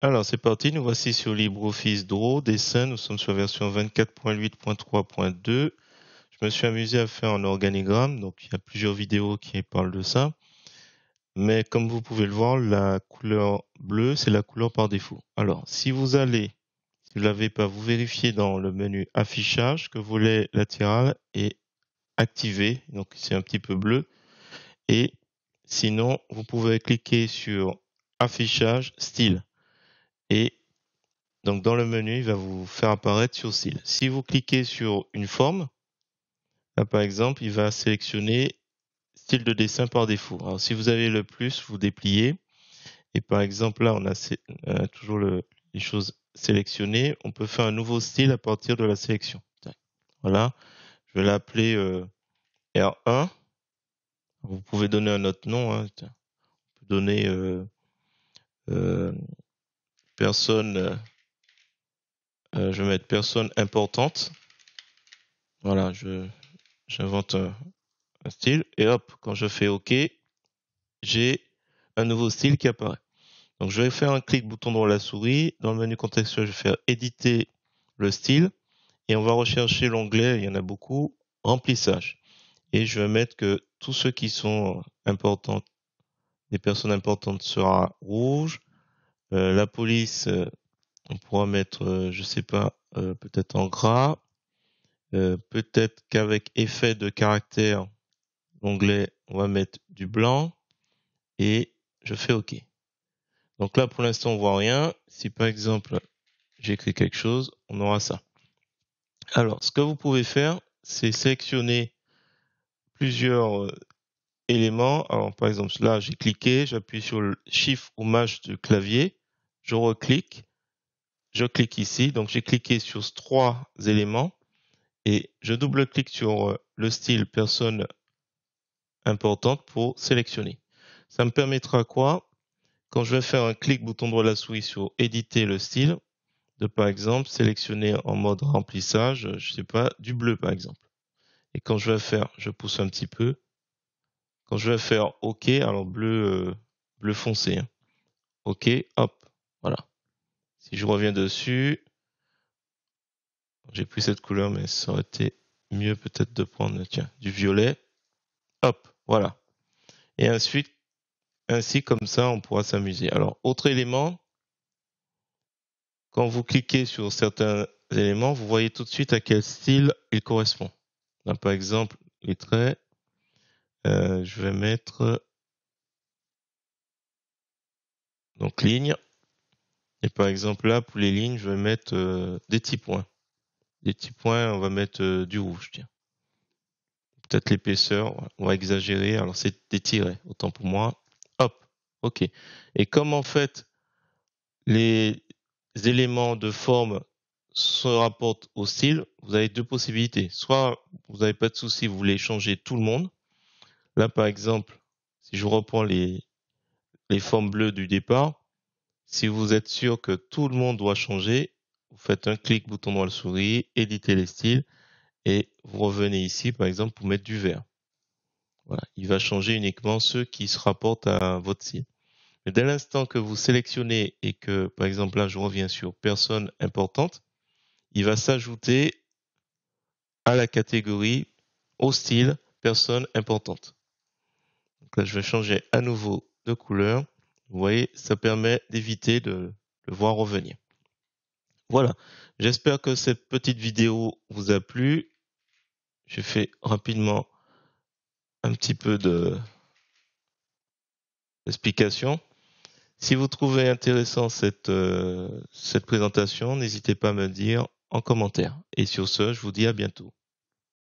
Alors, c'est parti, nous voici sur LibreOffice Draw, dessin, nous sommes sur la version 24.8.3.2. Je me suis amusé à faire un organigramme, donc il y a plusieurs vidéos qui parlent de ça. Mais comme vous pouvez le voir, la couleur bleue, c'est la couleur par défaut. Alors, si vous ne l'avez pas, vous vérifiez dans le menu affichage que volet latéral est activé, donc c'est un petit peu bleu. Et sinon, vous pouvez cliquer sur affichage style. Et donc, dans le menu, il va vous faire apparaître sur style. Si vous cliquez sur une forme, là, par exemple, il va sélectionner style de dessin par défaut. Alors, si vous avez le plus, vous dépliez. Et par exemple, là, on a toujours les choses sélectionnées. On peut faire un nouveau style à partir de la sélection. Voilà. Je vais l'appeler R1. Vous pouvez donner un autre nom. Hein. On peut donner euh, personne. Je vais mettre personne importante. Voilà, j'invente un style et hop, quand je fais OK, j'ai un nouveau style qui apparaît. Donc je vais faire un clic bouton droit de la souris. Dans le menu contextuel, je vais faire éditer le style et on va rechercher l'onglet, il y en a beaucoup, remplissage. Et je vais mettre que tous ceux qui sont importants, des personnes importantes sera rouge. La police, on pourra mettre, je sais pas, peut-être en gras. Peut-être qu'avec effet de caractère, l'onglet, on va mettre du blanc et je fais OK. Donc là, pour l'instant, on voit rien. Si par exemple, j'écris quelque chose, on aura ça. Alors, ce que vous pouvez faire, c'est sélectionner plusieurs éléments. Alors, par exemple, là, j'ai cliqué, j'appuie sur le Shift ou Maj du clavier, je reclique, je clique ici. Donc, j'ai cliqué sur ces 3 éléments et je double-clique sur le style personne importante pour sélectionner. Ça me permettra quoi? Quand je vais faire un clic bouton droit de la souris sur éditer le style, de par exemple sélectionner en mode remplissage, je sais pas, du bleu par exemple. Et quand je vais faire, je pousse un petit peu. Quand je vais faire OK, alors bleu foncé. Hein. OK, hop, voilà. Si je reviens dessus, j'ai plus cette couleur, mais ça aurait été mieux peut-être de prendre, tiens, du violet. Hop, voilà. Et ensuite, ainsi comme ça, on pourra s'amuser. Alors, autre élément, quand vous cliquez sur certains éléments, vous voyez tout de suite à quel style il correspond. Là, par exemple, les traits, je vais mettre donc ligne. Et par exemple là, pour les lignes, je vais mettre des petits points. Des petits points, on va mettre du rouge, tiens. Peut-être l'épaisseur, on va exagérer. Alors c'est des tirets, autant pour moi. Hop, ok. Et comme en fait les éléments de forme se rapportent au style, vous avez deux possibilités. Soit vous n'avez pas de souci, vous voulez changer tout le monde. Là, par exemple, si je reprends les formes bleues du départ, si vous êtes sûr que tout le monde doit changer, vous faites un clic bouton droit de souris, éditer les styles, et vous revenez ici, par exemple, pour mettre du vert. Voilà. Il va changer uniquement ceux qui se rapportent à votre style. Mais dès l'instant que vous sélectionnez et que, par exemple, là, je reviens sur personne importante, il va s'ajouter à la catégorie, au style, personne importante. Donc là, je vais changer à nouveau de couleur. Vous voyez, ça permet d'éviter de le voir revenir. Voilà. J'espère que cette petite vidéo vous a plu. J'ai fait rapidement un petit peu d'explication. Si vous trouvez intéressant cette présentation, n'hésitez pas à me le dire en commentaire. Et sur ce, je vous dis à bientôt.